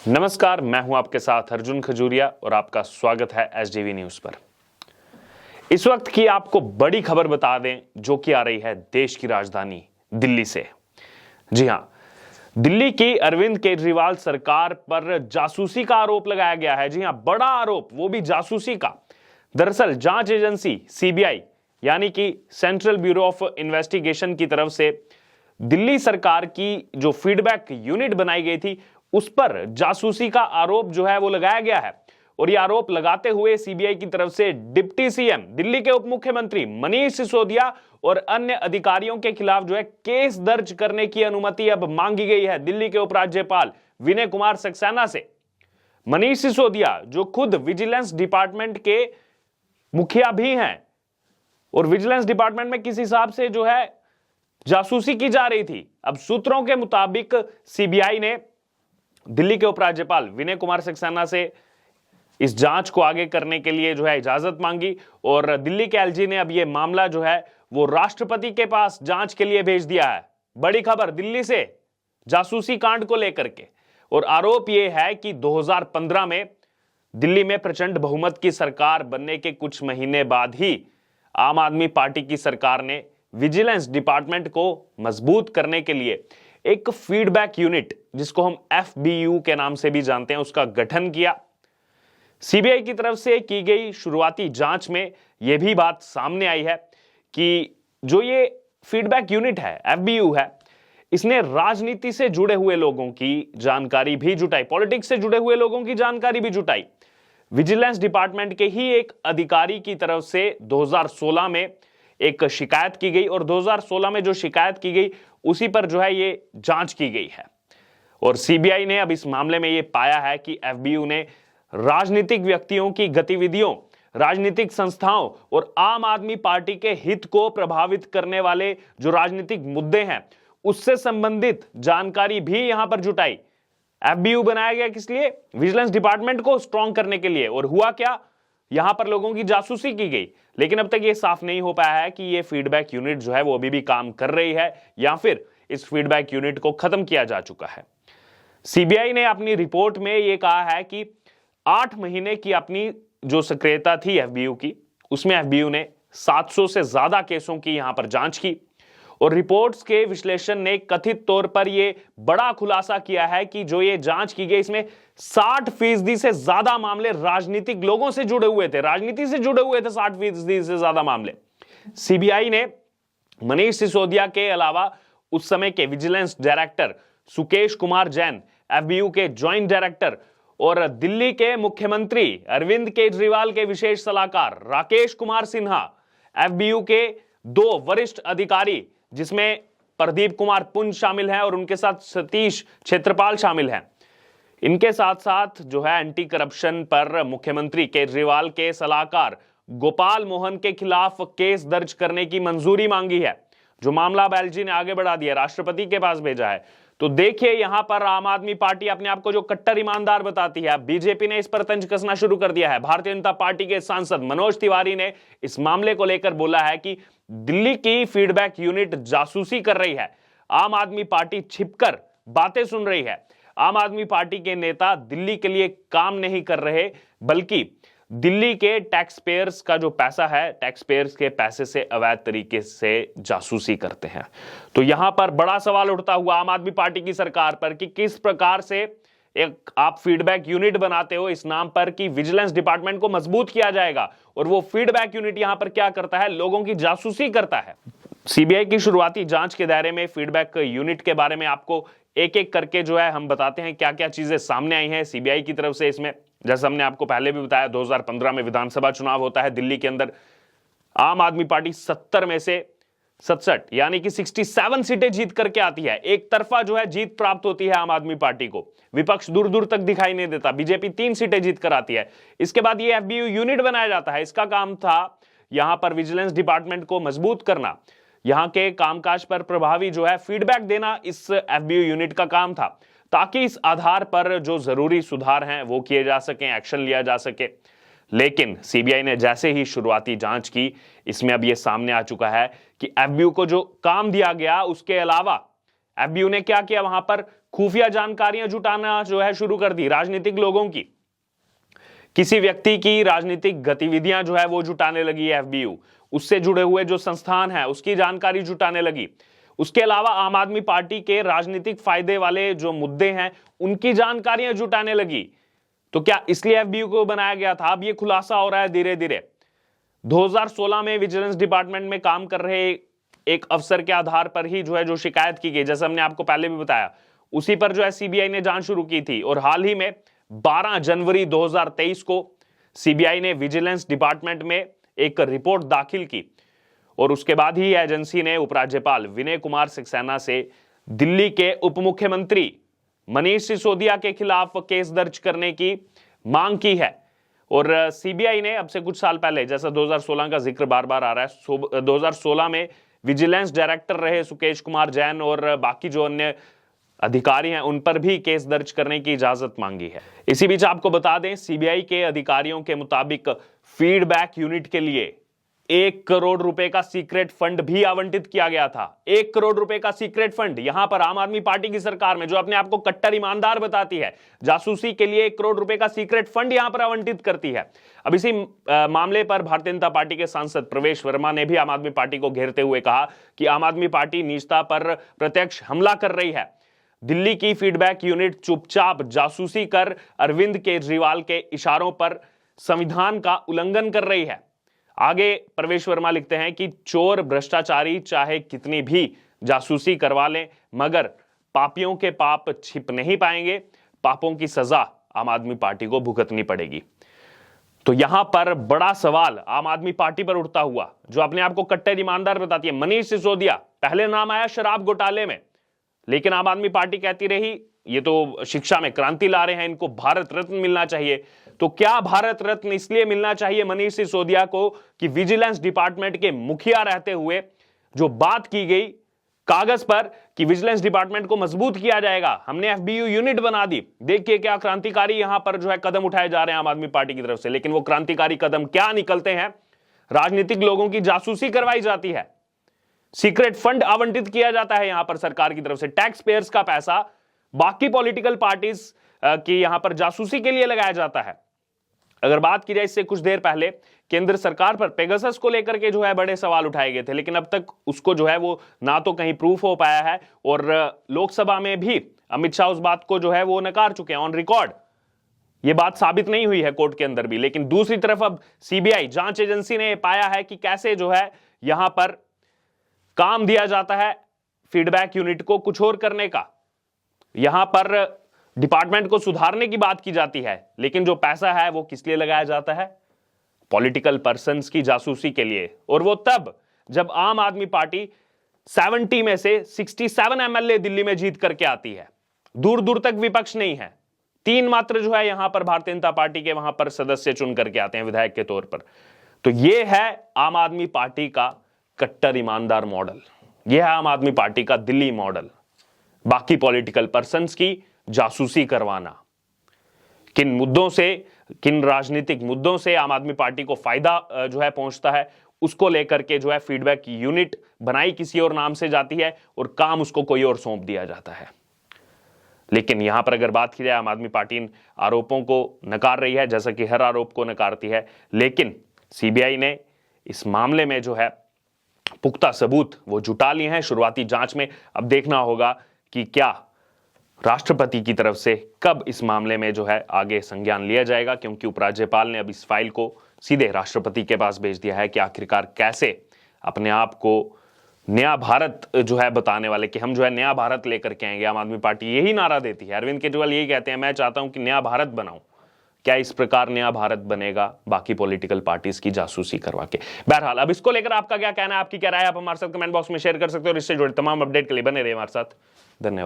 नमस्कार, मैं हूं आपके साथ अर्जुन खजूरिया और आपका स्वागत है एसडीवी न्यूज पर। इस वक्त की आपको बड़ी खबर बता दें जो कि आ रही है देश की राजधानी दिल्ली से। जी हां, दिल्ली की अरविंद केजरीवाल सरकार पर जासूसी का आरोप लगाया गया है। जी हां, बड़ा आरोप, वो भी जासूसी का। दरअसल जांच एजेंसी सीबीआई यानी कि सेंट्रल ब्यूरो ऑफ इन्वेस्टिगेशन की तरफ से दिल्ली सरकार की जो फीडबैक यूनिट बनाई गई थी उस पर जासूसी का आरोप जो है वो लगाया गया है। और ये आरोप लगाते हुए सीबीआई की तरफ से डिप्टी सीएम, दिल्ली के उप मुख्यमंत्री मनीष सिसोदिया और अन्य अधिकारियों के खिलाफ जो है केस दर्ज करने की अनुमति अब मांगी गई है दिल्ली के उपराज्यपाल विनय कुमार सक्सेना से। मनीष सिसोदिया जो खुद विजिलेंस डिपार्टमेंट के मुखिया भी हैं और विजिलेंस डिपार्टमेंट में किस हिसाब से जो है जासूसी की जा रही थी, अब सूत्रों के मुताबिक सीबीआई ने दिल्ली के उपराज्यपाल विनय कुमार सक्सेना से इस जांच को आगे करने के लिए जो है इजाजत मांगी और दिल्ली के एलजी ने अब यह मामला जो है वो राष्ट्रपति के पास जांच के लिए भेज दिया है। बड़ी खबर दिल्ली से जासूसी कांड को लेकर के। और आरोप यह है कि 2015 में दिल्ली में प्रचंड बहुमत की सरकार बनने के कुछ महीने बाद ही आम आदमी पार्टी की सरकार ने विजिलेंस डिपार्टमेंट को मजबूत करने के लिए एक फीडबैक यूनिट, जिसको हम एफबीयू के नाम से भी जानते हैं, उसका गठन किया। सीबीआई की तरफ से की गई शुरुआती जांच में यह भी बात सामने आई है कि जो ये फीडबैक यूनिट है, एफबीयू है, इसने राजनीति से जुड़े हुए लोगों की जानकारी भी जुटाई, पॉलिटिक्स से जुड़े हुए लोगों की जानकारी भी जुटाई। विजिलेंस डिपार्टमेंट के ही एक अधिकारी की तरफ से 2016 में एक शिकायत की गई और 2016 में जो शिकायत की गई उसी पर जो है ये जांच की गई है। और सीबीआई ने अब इस मामले में ये पाया है कि एफबीयू ने राजनीतिक व्यक्तियों की गतिविधियों, राजनीतिक संस्थाओं और आम आदमी पार्टी के हित को प्रभावित करने वाले जो राजनीतिक मुद्दे हैं उससे संबंधित जानकारी भी यहां पर जुटाई। एफबीयू बनाया गया किस लिए? विजिलेंस डिपार्टमेंट को स्ट्रांग करने के लिए। और हुआ क्या? यहां पर लोगों की जासूसी की गई। लेकिन अब तक यह साफ नहीं हो पाया है कि यह फीडबैक यूनिट जो है वो अभी भी काम कर रही है या फिर इस फीडबैक यूनिट को खत्म किया जा चुका है। सीबीआई ने अपनी रिपोर्ट में यह कहा है कि 8 महीने की अपनी जो सक्रियता थी एफबीयू की, उसमें एफबीयू ने 700 से ज्यादा केसों की यहां पर जांच की। और रिपोर्ट्स के विश्लेषण ने कथित तौर पर यह बड़ा खुलासा किया है कि जो ये जांच की गई इसमें 60% से ज्यादा मामले राजनीतिक लोगों से जुड़े हुए थे, राजनीति से जुड़े हुए थे 60% से ज्यादा मामले। सीबीआई ने मनीष सिसोदिया के अलावा उस समय के विजिलेंस डायरेक्टर सुकेश कुमार जैन, एफबीयू के ज्वाइंट डायरेक्टर और दिल्ली के मुख्यमंत्री अरविंद केजरीवाल के विशेष सलाहकार राकेश कुमार सिन्हा, एफबीयू के 2 वरिष्ठ अधिकारी जिसमें प्रदीप कुमार पुंज शामिल हैं और उनके साथ सतीश क्षेत्रपाल शामिल हैं, इनके साथ साथ जो है एंटी करप्शन पर मुख्यमंत्री केजरीवाल के सलाहकार गोपाल मोहन के खिलाफ केस दर्ज करने की मंजूरी मांगी है। जो मामला अब एलजी ने आगे बढ़ा दिया, राष्ट्रपति के पास भेजा है। तो देखिए यहां पर आम आदमी पार्टी अपने आप को जो कट्टर ईमानदार बताती है, बीजेपी ने इस पर तंज कसना शुरू कर दिया है। भारतीय जनता पार्टी के सांसद मनोज तिवारी ने इस मामले को लेकर बोला है कि दिल्ली की फीडबैक यूनिट जासूसी कर रही है, आम आदमी पार्टी छिपकर बातें सुन रही है, आम आदमी पार्टी के नेता दिल्ली के लिए काम नहीं कर रहे बल्कि दिल्ली के टैक्स पेयर्स का जो पैसा है, टैक्स पेयर्स के पैसे से अवैध तरीके से जासूसी करते हैं। तो यहां पर बड़ा सवाल उठता हुआ आम आदमी पार्टी की सरकार पर कि किस प्रकार से एक आप फीडबैक यूनिट बनाते हो इस नाम पर कि विजिलेंस डिपार्टमेंट को मजबूत किया जाएगा, और वो फीडबैक यूनिट यहां पर क्या करता है? लोगों की जासूसी करता है। सीबीआई की शुरुआती जांच के दायरे में फीडबैक यूनिट के बारे में आपको एक एक करके जो है हम बताते हैं क्या क्या चीजें सामने आई हैं सीबीआई की तरफ से। इसमें जैसे हमने आपको पहले भी बताया, 2015 में विधानसभा चुनाव होता है दिल्ली के अंदर। आम आदमी पार्टी 70 में से 67 यानी कि 67 सीटें जीत करके आती है। एक तरफा जो है जीत प्राप्त होती है आम आदमी पार्टी को, विपक्ष दूर दूर तक दिखाई नहीं देता। बीजेपी 3 सीटें जीत कर आती है। इसके बाद ये एफबीयू यूनिट बनाया जाता है। इसका काम था यहां पर विजिलेंस डिपार्टमेंट को मजबूत करना, यहां के कामकाज पर प्रभावी जो है फीडबैक देना इस एफबीयू यूनिट का काम था, ताकि इस आधार पर जो जरूरी सुधार हैं वो किए जा सकें, एक्शन लिया जा सके। लेकिन सीबीआई ने जैसे ही शुरुआती जांच की, इसमें अब यह सामने आ चुका है कि एफबीयू को जो काम दिया गया उसके अलावा एफबीयू ने क्या किया, वहां पर खुफिया जानकारियां जुटाना जो है शुरू कर दी। राजनीतिक लोगों की, किसी व्यक्ति की राजनीतिक गतिविधियां जो है वो जुटाने लगी एफबीयू, उससे जुड़े हुए जो संस्थान है उसकी जानकारी जुटाने लगी। उसके अलावा आम आदमी पार्टी के राजनीतिक फायदे वाले जो मुद्दे हैं उनकी जानकारियां जुटाने लगी। तो क्या इसलिए एफबीयू को बनाया गया था? अब ये खुलासा हो रहा है धीरे धीरे। 2016 में विजिलेंस डिपार्टमेंट में काम कर रहे एक अफसर के आधार पर ही जो है जो शिकायत की गई, जैसे हमने आपको पहले भी बताया, उसी पर जो है सीबीआई ने जांच शुरू की थी। और हाल ही में 12 जनवरी 2023 को सीबीआई ने विजिलेंस डिपार्टमेंट में एक रिपोर्ट दाखिल की और उसके बाद ही एजेंसी ने उपराज्यपाल विनय कुमार सक्सेना से दिल्ली के उप मुख्यमंत्री मनीष सिसोदिया के खिलाफ केस दर्ज करने की मांग की है। और सीबीआई ने अब से कुछ साल पहले, जैसा 2016 का जिक्र बार बार आ रहा है, 2016 में विजिलेंस डायरेक्टर रहे सुकेश कुमार जैन और बाकी जो अन्य अधिकारी हैं उन पर भी केस दर्ज करने की इजाजत मांगी है। इसी बीच आपको बता दें, सीबीआई के अधिकारियों के मुताबिक फीडबैक यूनिट के लिए 1 करोड़ रुपए का सीक्रेट फंड भी आवंटित किया गया था। 1 करोड़ रुपए का सीक्रेट फंड यहां पर आम आदमी पार्टी की सरकार में, जो अपने आप को कट्टर ईमानदार बताती है, जासूसी के लिए 1 करोड़ रुपए का सीक्रेट फंड यहां पर आवंटित करती है। अब इसी मामले पर भारतीय जनता पार्टी के सांसद प्रवेश वर्मा ने भी आम आदमी पार्टी को घेरते हुए कहा कि आम आदमी पार्टी निजता पर प्रत्यक्ष हमला कर रही है। दिल्ली की फीडबैक यूनिट चुपचाप जासूसी कर अरविंद केजरीवाल के इशारों पर संविधान का उल्लंघन कर रही है। आगे प्रवेश वर्मा लिखते हैं कि चोर भ्रष्टाचारी चाहे कितनी भी जासूसी करवा लें, मगर पापियों के पाप छिप नहीं पाएंगे। पापों की सजा आम आदमी पार्टी को भुगतनी पड़ेगी। तो यहां पर बड़ा सवाल आम आदमी पार्टी पर उठता हुआ, जो अपने आप को कट्टर ईमानदार बताती है, मनीष सिसोदिया, पहले नाम आया शराब घोटाले में, लेकिन आम आदमी पार्टी कहती रही ये तो शिक्षा में क्रांति ला रहे हैं, इनको भारत रत्न मिलना चाहिए। तो क्या भारत रत्न इसलिए मिलना चाहिए मनीष सिसोदिया को कि विजिलेंस डिपार्टमेंट के मुखिया रहते हुए जो बात की गई कागज पर कि विजिलेंस डिपार्टमेंट को मजबूत किया जाएगा, हमने एफबीयू यूनिट बना दी। देखिए क्या क्रांतिकारी यहां पर जो है कदम उठाए जा रहे हैं आम आदमी पार्टी की तरफ से, लेकिन वो क्रांतिकारी कदम क्या निकलते हैं? राजनीतिक लोगों की जासूसी करवाई जाती है, सीक्रेट फंड आवंटित किया जाता है यहां पर सरकार की तरफ से, टैक्स पेयर्स का पैसा बाकी पॉलिटिकल पार्टीज की यहां पर जासूसी के लिए लगाया जाता है। अगर बात की जाए, इससे कुछ देर पहले केंद्र सरकार पर पेगासस को लेकर के जो है बड़े सवाल उठाए गए थे, लेकिन अब तक उसको जो है वो ना तो कहीं प्रूफ हो पाया है, और लोकसभा में भी अमित शाह उस बात को जो है वो नकार चुके हैं ऑन रिकॉर्ड। ये बात साबित नहीं हुई है कोर्ट के अंदर भी। लेकिन दूसरी तरफ अब सीबीआई जांच एजेंसी ने पाया है कि कैसे जो है यहां पर काम दिया जाता है फीडबैक यूनिट को कुछ और करने का। यहां पर डिपार्टमेंट को सुधारने की बात की जाती है, लेकिन जो पैसा है वो किस लिए लगाया जाता है? पॉलिटिकल पर्संस की जासूसी के लिए, और वो तब जब आम आदमी पार्टी 70 में से 67 एमएलए दिल्ली में जीत करके आती है। दूर दूर तक विपक्ष नहीं है, 3 मात्र जो है यहां पर भारतीय जनता पार्टी के वहां पर सदस्य चुन करके आते हैं विधायक के तौर पर। तो यह है आम आदमी पार्टी का कट्टर ईमानदार मॉडल, यह है आम आदमी पार्टी का दिल्ली मॉडल। बाकी पॉलिटिकल पर्संस की जासूसी करवाना, किन मुद्दों से, किन राजनीतिक मुद्दों से आम आदमी पार्टी को फायदा जो है पहुंचता है, उसको लेकर के जो है फीडबैक यूनिट बनाई किसी और नाम से जाती है और काम उसको कोई और सौंप दिया जाता है। लेकिन यहां पर अगर बात की जाए, आम आदमी पार्टी इन आरोपों को नकार रही है, जैसा कि हर आरोप को नकारती है, लेकिन सीबीआई ने इस मामले में जो है पुख्ता सबूत वो जुटा लिए हैं शुरुआती जांच में। अब देखना होगा कि क्या राष्ट्रपति की तरफ से कब इस मामले में जो है आगे संज्ञान लिया जाएगा, क्योंकि उपराज्यपाल ने अब इस फाइल को सीधे राष्ट्रपति के पास भेज दिया है कि आखिरकार कैसे अपने आप को नया भारत जो है बताने वाले, कि हम जो है नया भारत लेकर के आएंगे। आम आदमी पार्टी यही नारा देती है, अरविंद केजरीवाल यही कहते हैं, मैं चाहता हूं कि नया भारत बनाऊं। क्या इस प्रकार नया भारत बनेगा बाकी पॉलिटिकल पार्टीज की जासूसी करवा के? बहरहाल अब इसको लेकर आपका क्या कहना है, आपकी क्या राय है, आप हमारे साथ कमेंट बॉक्स में शेयर कर सकते हो और इससे जुड़े तमाम अपडेट के लिए बने रहिए हमारे साथ। धन्यवाद।